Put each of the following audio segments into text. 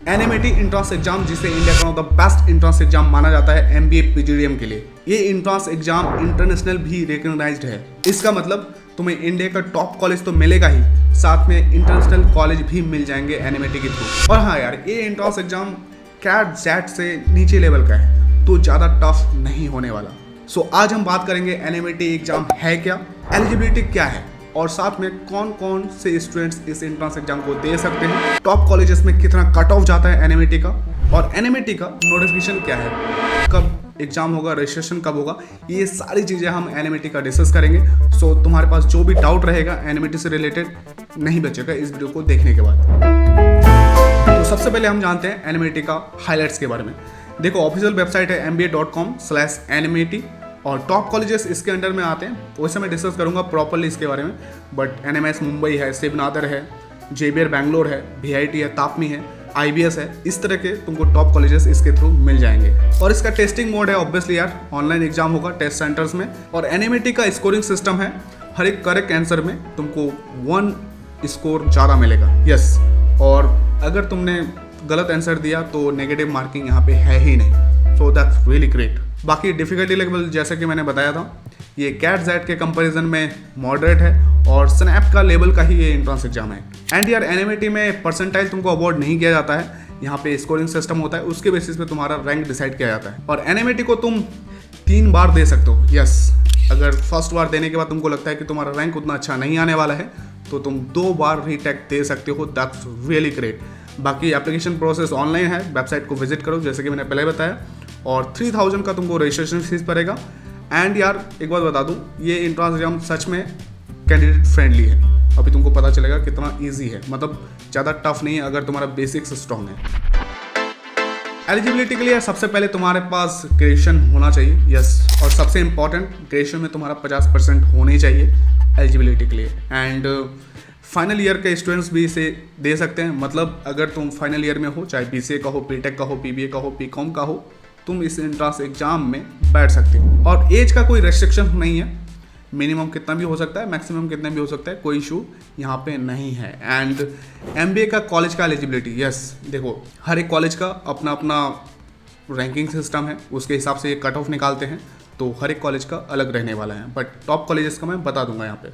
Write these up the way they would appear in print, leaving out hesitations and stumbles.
NMAT entrance exam, जिसे India का one of the best entrance exam माना जाता है एमबीए पीजीडीएम के लिए। ये एंट्रेंस एग्जाम इंटरनेशनल भी रिकॉग्नाइज्ड है। इसका मतलब तुम्हें इंडिया का टॉप कॉलेज तो मिलेगा ही, साथ में इंटरनेशनल कॉलेज भी मिल जाएंगे एनएमएटी के थ्रू। और हाँ यार, ये एंट्रेंस एग्जाम कैट जैट से नीचे लेवल का है, तो ज़्यादा टफ नहीं होने वाला। सो आज हम बात करेंगे एनएमएटी एग्जाम है क्या, एलिजिबिलिटी क्या है, और साथ में कौन कौन से स्टूडेंट्स इस एंट्रेंस एग्जाम को दे सकते हैं, टॉप कॉलेजेस में कितना कट ऑफ जाता है एनएमएटी का, और एनएमएटी का नोटिफिकेशन क्या है, कब एग्जाम होगा, रजिस्ट्रेशन कब होगा, ये सारी चीज़ें हम एनएमएटी का डिस्कस करेंगे। सो तुम्हारे पास जो भी डाउट रहेगा एनएमएटी से रिलेटेड नहीं बचेगा इस वीडियो को देखने के बाद। तो सबसे पहले हम जानते हैं एनएमएटी का हाईलाइट्स के बारे में। देखो, ऑफिशियल वेबसाइट है mba.com/nmet और टॉप कॉलेजेस इसके अंडर में आते हैं। वैसे मैं डिस्कस करूंगा प्रॉपरली इसके बारे में, बट एनएमएस मुंबई है, शिवनादर है, जेबीआर बैंगलोर है, वीआईटी है, तापमी है, आईबीएस है, इस तरह के तुमको टॉप कॉलेजेस इसके थ्रू मिल जाएंगे। और इसका टेस्टिंग मोड है, ऑब्वियसली यार ऑनलाइन एग्जाम होगा टेस्ट सेंटर्स में। और एनएमएटी का स्कोरिंग सिस्टम है, हर एक करेक्ट आंसर में तुमको 1 स्कोर ज़्यादा मिलेगा। यस, और अगर तुमने गलत आंसर दिया तो नेगेटिव मार्किंग यहाँ पे है ही नहीं। So that's really great. बाकी डिफिकल्टी लेवल जैसे कि मैंने बताया था, ये कैट जैट के कंपैरिजन में मॉडरेट है और स्नैप का लेवल का ही ये एंट्रेंस एग्जाम है। एंड यार एनएमएटी में परसेंटाइल तुमको अवॉर्ड नहीं किया जाता है, यहाँ पे स्कोरिंग सिस्टम होता है, उसके बेसिस पे तुम्हारा रैंक डिसाइड किया जाता है। और एनएमएटी को तुम 3 बार दे सकते हो। यस, अगर फर्स्ट बार देने के बाद तुमको लगता है कि तुम्हारा रैंक उतना अच्छा नहीं आने वाला है तो तुम 2 बार रीटेक दे सकते हो। That's really great. बाकी एप्लीकेशन प्रोसेस ऑनलाइन है, वेबसाइट को विजिट करो जैसे कि मैंने पहले बताया, और 3000 का तुमको रजिस्ट्रेशन फीस पड़ेगा। एंड यार एक बात बता दूं, ये एंट्रेंस एग्जाम सच में कैंडिडेट फ्रेंडली है। अभी तुमको पता चलेगा कितना इजी है, मतलब ज़्यादा टफ नहीं है अगर तुम्हारा बेसिक्स स्ट्रॉन्ग है। एलिजिबिलिटी के लिए सबसे पहले तुम्हारे पास ग्रेजुएशन होना चाहिए। यस, और सबसे इंपॉर्टेंट, ग्रेजुएशन में तुम्हारा 50% होनी चाहिए एलिजिबिलिटी के लिए। एंड फाइनल ईयर के स्टूडेंट्स भी इसे दे सकते हैं। मतलब अगर तुम फाइनल ईयर में हो, चाहे बीसीए का हो, बीटेक का हो, बीबीए का हो, बीकॉम का हो, तुम इस एंट्रेंस एग्जाम में बैठ सकते हो। और एज का कोई रेस्ट्रिक्शन नहीं है, मिनिमम कितना भी हो सकता है, मैक्सिमम कितना भी हो सकता है, कोई इशू यहाँ पे नहीं है। एंड एमबीए का कॉलेज का एलिजिबिलिटी, यस देखो, हर एक कॉलेज का अपना अपना रैंकिंग सिस्टम है, उसके हिसाब से ये कट ऑफ निकालते हैं, तो हर एक कॉलेज का अलग रहने वाला है। बट टॉप कॉलेजेस का मैं बता दूंगा यहाँ पे।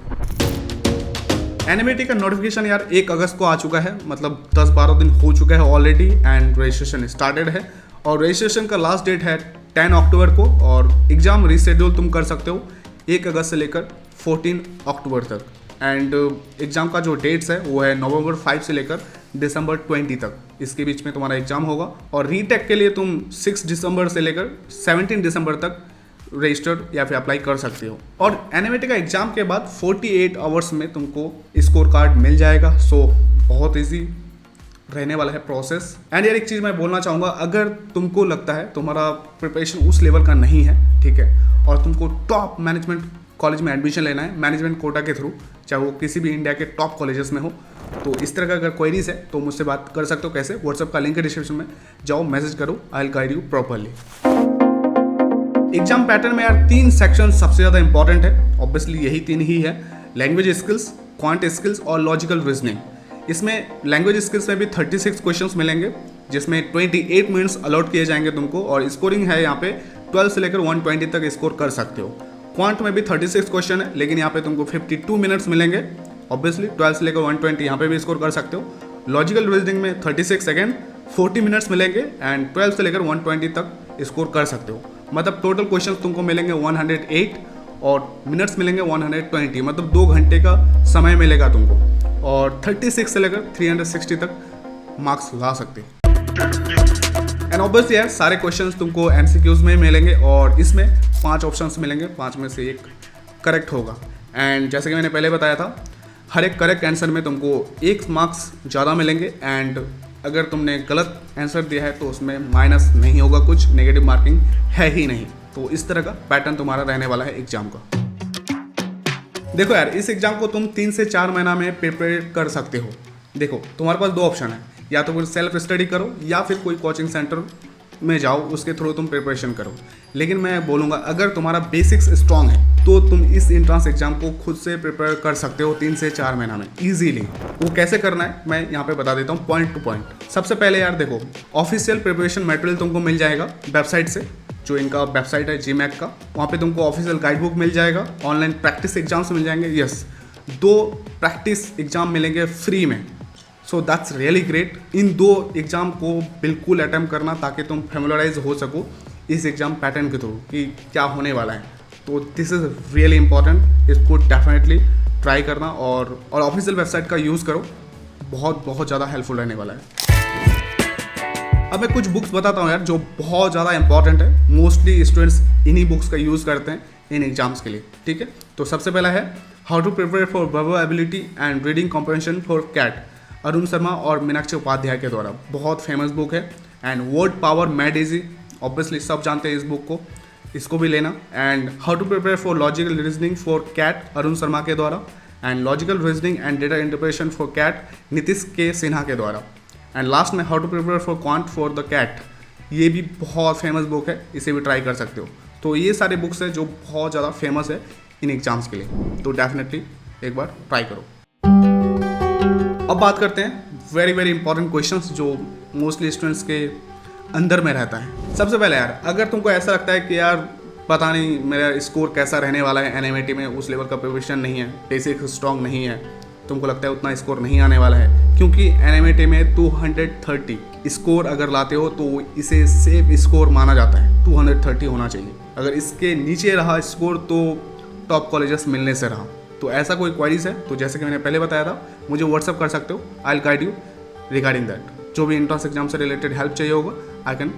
एनएमएटी का नोटिफिकेशन यार 1 अगस्त को आ चुका है, मतलब 10-12 दिन हो चुका है ऑलरेडी। एंड रजिस्ट्रेशन स्टार्टेड है और रजिस्ट्रेशन का लास्ट डेट है 10 अक्टूबर को। और एग्ज़ाम रीशेड्यूल तुम कर सकते हो 1 अगस्त से लेकर 14 अक्टूबर तक। एंड एग्ज़ाम का जो डेट्स है वो है नवंबर 5 से लेकर दिसंबर 20 तक, इसके बीच में तुम्हारा एग्ज़ाम होगा। और रीटेक के लिए तुम 6 दिसंबर से लेकर 17 दिसंबर तक रजिस्टर्ड या फिर अप्लाई कर सकते हो। और एनएमएटी का एग्जाम के बाद 48 आवर्स में तुमको स्कोर कार्ड मिल जाएगा। सो बहुत इजी रहने वाला है प्रोसेस। एंड यार एक चीज़ मैं बोलना चाहूँगा, अगर तुमको लगता है तुम्हारा प्रिपरेशन उस लेवल का नहीं है, ठीक है, और तुमको टॉप मैनेजमेंट कॉलेज में एडमिशन लेना है मैनेजमेंट कोटा के थ्रू, चाहे वो किसी भी इंडिया के टॉप कॉलेजेस में हो, तो इस तरह का अगर क्वेरीज है तो मुझसे बात कर सकते हो। कैसे? व्हाट्सएप का लिंक है डिस्क्रिप्शन में, जाओ मैसेज करो, I will guide you properly. Exam pattern में यार 3 सेक्शन सबसे ज़्यादा इंपॉर्टेंट है, ऑब्वियसली यही 3 ही है, लैंग्वेज स्किल्स, क्वांट स्किल्स और लॉजिकल रीजनिंग। इसमें लैंग्वेज स्किल्स में भी 36 क्वेश्चंस मिलेंगे, जिसमें 28 मिनट्स अलॉट किए जाएंगे तुमको। और स्कोरिंग है यहाँ पे 12 से लेकर 120 तक स्कोर कर सकते हो। क्वांट में भी 36 क्वेश्चन है, लेकिन यहाँ पे तुमको 52 मिनट्स मिलेंगे। ऑब्वियसली 12 से लेकर 120 यहाँ पे भी स्कोर कर सकते हो। लॉजिकल रीजनिंग में 36 सेकेंड 40 मिनट्स मिलेंगे एंड 12 से लेकर 120 तक स्कोर कर सकते हो। मतलब टोटल क्वेश्चंस तुमको मिलेंगे 108 और मिनट्स मिलेंगे 120, मतलब 2 घंटे का समय मिलेगा तुमको। और 36 से लेकर 360 तक मार्क्स ला सकते हो। एंड ऑब्वियसली यार सारे क्वेश्चंस तुमको एमसीक्यूज में मिलेंगे और इसमें 5 ऑप्शंस मिलेंगे, 5 में से 1 करेक्ट होगा। एंड जैसे कि मैंने पहले बताया था, हर एक करेक्ट आंसर में तुमको 1 मार्क्स ज़्यादा मिलेंगे। एंड अगर तुमने गलत आंसर दिया है तो उसमें माइनस नहीं होगा, कुछ नेगेटिव मार्किंग है ही नहीं। तो इस तरह का पैटर्न तुम्हारा रहने वाला है एग्जाम का। देखो यार, इस एग्जाम को तुम 3 से 4 महीना में प्रिपेयर कर सकते हो। देखो तुम्हारे पास 2 ऑप्शन है, या तो फिर सेल्फ स्टडी करो या फिर कोई कोचिंग सेंटर में जाओ, उसके थ्रू तुम प्रिपरेशन करो। लेकिन मैं बोलूँगा अगर तुम्हारा बेसिक्स स्ट्रांग है तो तुम इस एंट्रेंस एग्जाम को खुद से प्रिपेयर कर सकते हो 3 से 4 महीना में इजीली। वो कैसे करना है मैं यहाँ पे बता देता हूँ पॉइंट टू पॉइंट। सबसे पहले यार देखो, ऑफिशियल प्रिपरेशन मटेरियल तुमको मिल जाएगा वेबसाइट से, जो इनका वेबसाइट है GMAT का। वहाँ पे तुमको ऑफिशियल गाइड बुक मिल जाएगा, ऑनलाइन प्रैक्टिस एग्जाम्स मिल जाएंगे। यस, 2 प्रैक्टिस एग्जाम मिलेंगे फ्री में। So that's really great. In 2 exam को बिल्कुल अटेम्प्ट करना ताकि तुम फेमिलराइज हो सको इस एग्जाम पैटर्न के थ्रू कि क्या होने वाला है। तो दिस इज़ रियली इंपॉर्टेंट, इसको डेफिनेटली ट्राई करना और ऑफिशियल वेबसाइट का यूज़ करो, बहुत ज़्यादा हेल्पफुल रहने वाला है। अब मैं कुछ बुक्स बताता हूँ यार जो बहुत ज़्यादा इंपॉर्टेंट है। मोस्टली स्टूडेंट्स इन्हीं बुक्स का यूज़ करते हैं इन एग्जाम्स के लिए, ठीक है। तो सबसे पहला है how to prepare for verbal ability and reading comprehension for CAT, Arun Sharma और मीनाक्षी उपाध्याय के द्वारा। बहुत फेमस बुक है। And word power made easy, obviously सब जानते हैं इस बुक को, इसको भी लेना। And how to prepare for logical reasoning for CAT, Arun Sharma के द्वारा। And logical reasoning and data interpretation for CAT, Nitish K Sinha के द्वारा। एंड लास्ट में how to prepare for quant for the CAT, ये भी बहुत फेमस बुक है, इसे भी ट्राई कर सकते हो। तो ये सारे बुक्स हैं जो बहुत ज़्यादा फेमस है इन एग्जाम्स के लिए, तो डेफिनेटली एक बार ट्राई करो। अब बात करते हैं वेरी इंपॉर्टेंट क्वेश्चंस जो मोस्टली स्टूडेंट्स के अंदर में रहता है। सबसे पहले यार, अगर तुमको ऐसा लगता है कि यार पता नहीं मेरा स्कोर कैसा रहने वाला है NMAT में, उस लेवल का प्रिपरेशन नहीं है, बेसिक स्ट्रॉन्ग नहीं है, तुमको लगता है उतना स्कोर नहीं आने वाला है, क्योंकि NMAT में 230 स्कोर अगर लाते हो तो इसे सेफ स्कोर माना जाता है। 230 होना चाहिए, अगर इसके नीचे रहा स्कोर तो टॉप कॉलेजेस मिलने से रहा। तो ऐसा कोई क्वेरीज है तो जैसे कि मैंने पहले बताया था, मुझे व्हाट्सअप कर सकते हो, I will guide you regarding that. जो भी एंट्रेंस एग्जाम से रिलेटेड हेल्प चाहिए होगा, आई कैन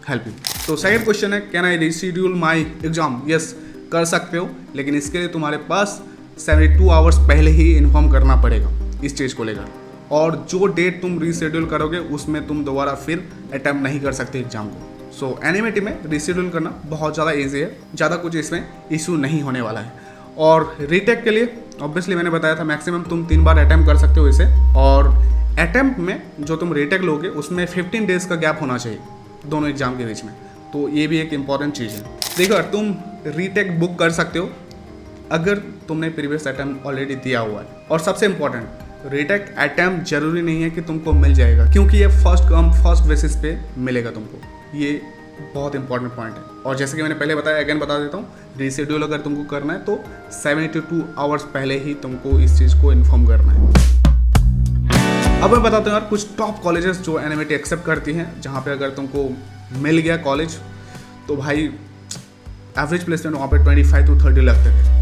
हेल्प यू। तो सेकंड क्वेश्चन है, can I reschedule my exam? Yes, कर सकते हो, लेकिन इसके लिए तुम्हारे पास 72 आवर्स पहले ही इन्फॉर्म करना पड़ेगा इस चीज़ को लेकर। और जो डेट तुम रीशेड्यूल करोगे उसमें तुम दोबारा फिर अटैम्प्ट नहीं कर सकते एग्जाम को। सो NMAT में रीशेड्यूल करना बहुत ज़्यादा ईजी है, ज़्यादा कुछ इसमें इशू नहीं होने वाला है। और रीटेक के लिए ऑब्वियसली मैंने बताया था मैक्सिमम तुम 3 बार अटैम्प्ट कर सकते हो इसे। और अटैम्प्ट में जो तुम रीटेक लोगे उसमें 15 डेज का गैप होना चाहिए दोनों एग्जाम के बीच में, तो ये भी एक इंपॉर्टेंट चीज़ है। देखो, तुम रीटेक बुक कर सकते हो अगर तुमने प्रीवियस अटैम्प्ट ऑलरेडी दिया हुआ है। और सबसे इंपॉर्टेंट, रीटेक अटैम्प्ट जरूरी नहीं है कि तुमको मिल जाएगा, क्योंकि ये फर्स्ट कम फर्स्ट बेसिस पे मिलेगा तुमको। ये बहुत इंपॉर्टेंट पॉइंट है। और जैसे कि मैंने पहले बताया, अगेन बता देता हूँ, रीशेड्यूल अगर तुमको करना है तो 72 आवर्स पहले ही तुमको इस चीज़ को इन्फॉर्म करना है। अब मैं बताता हूँ यार कुछ टॉप कॉलेजेस जो NMAT एक्सेप्ट करती हैं, जहाँ पे अगर तुमको मिल गया कॉलेज तो भाई एवरेज प्लेसमेंट वहाँ पे 25 to 30 लाख तक है।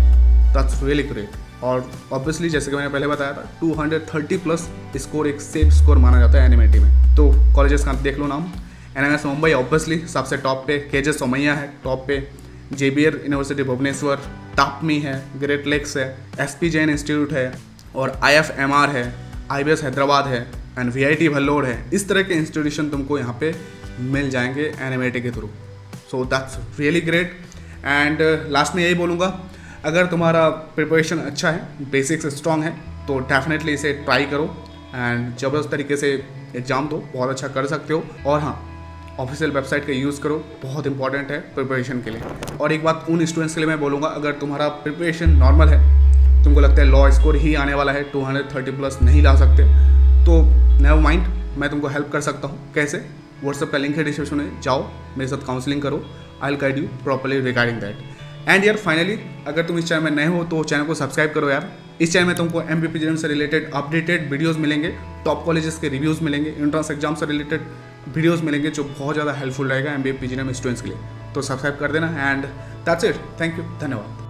That's really great. और ऑब्वियसली जैसे कि मैंने पहले बताया था, 230 प्लस स्कोर एक सेफ स्कोर माना जाता है NMAT में। तो कॉलेजेस का देख लो नाम, NMS मुंबई ऑब्वियसली सबसे टॉप पे, KJ सोमैया है टॉप पे, JBR यूनिवर्सिटी भुवनेश्वर, टापमी है, ग्रेट लेक्स है, SP जैन इंस्टीट्यूट है, और IFMR है, IBS हैदराबाद है, एंड VIT भल्लोड़ है। इस तरह के इंस्टीट्यूशन तुमको यहाँ पे मिल जाएंगे NMAT के through. So that's really great. And last में यही बोलूँगा, अगर तुम्हारा प्रिपरेशन अच्छा है, बेसिक्स स्ट्रॉन्ग है, तो डेफिनेटली इसे ट्राई करो एंड ज़बरदस्त तरीके से एग्ज़ाम दो, बहुत अच्छा कर सकते हो। और हाँ, ऑफिशियल वेबसाइट का यूज़ करो, बहुत इंपॉर्टेंट है प्रिपरेशन के लिए। और एक बात उन स्टूडेंट्स के लिए मैं बोलूँगा, अगर तुम्हारा प्रिपरेशन नॉर्मल है, तुमको लगता है लॉ स्कोर ही आने वाला है, 230 प्लस नहीं ला सकते, तो नेवर माइंड, मैं तुमको हेल्प कर सकता हूँ। कैसे? व्हाट्सएप का लिंक है डिस्क्रिप्शन में, जाओ मेरे साथ काउंसलिंग करो, I will guide you properly regarding that. And यार फाइनली, अगर तुम इस चैनल में नए हो तो चैनल को सब्सक्राइब करो यार। इस चैनल में तुमको MBPGM से रिलेटेड अपडेटेड वीडियोस मिलेंगे, टॉप कॉलेजेस के रिव्यूज़ मिलेंगे, एंट्रेंस एग्जाम से रिलेटेड वीडियोस मिलेंगे, जो बहुत ज़्यादा हेल्पफुल रहेगा MBA PGM स्टूडेंट्स के लिए। तो सब्सक्राइब कर देना। And that's it, thank you, धन्यवाद।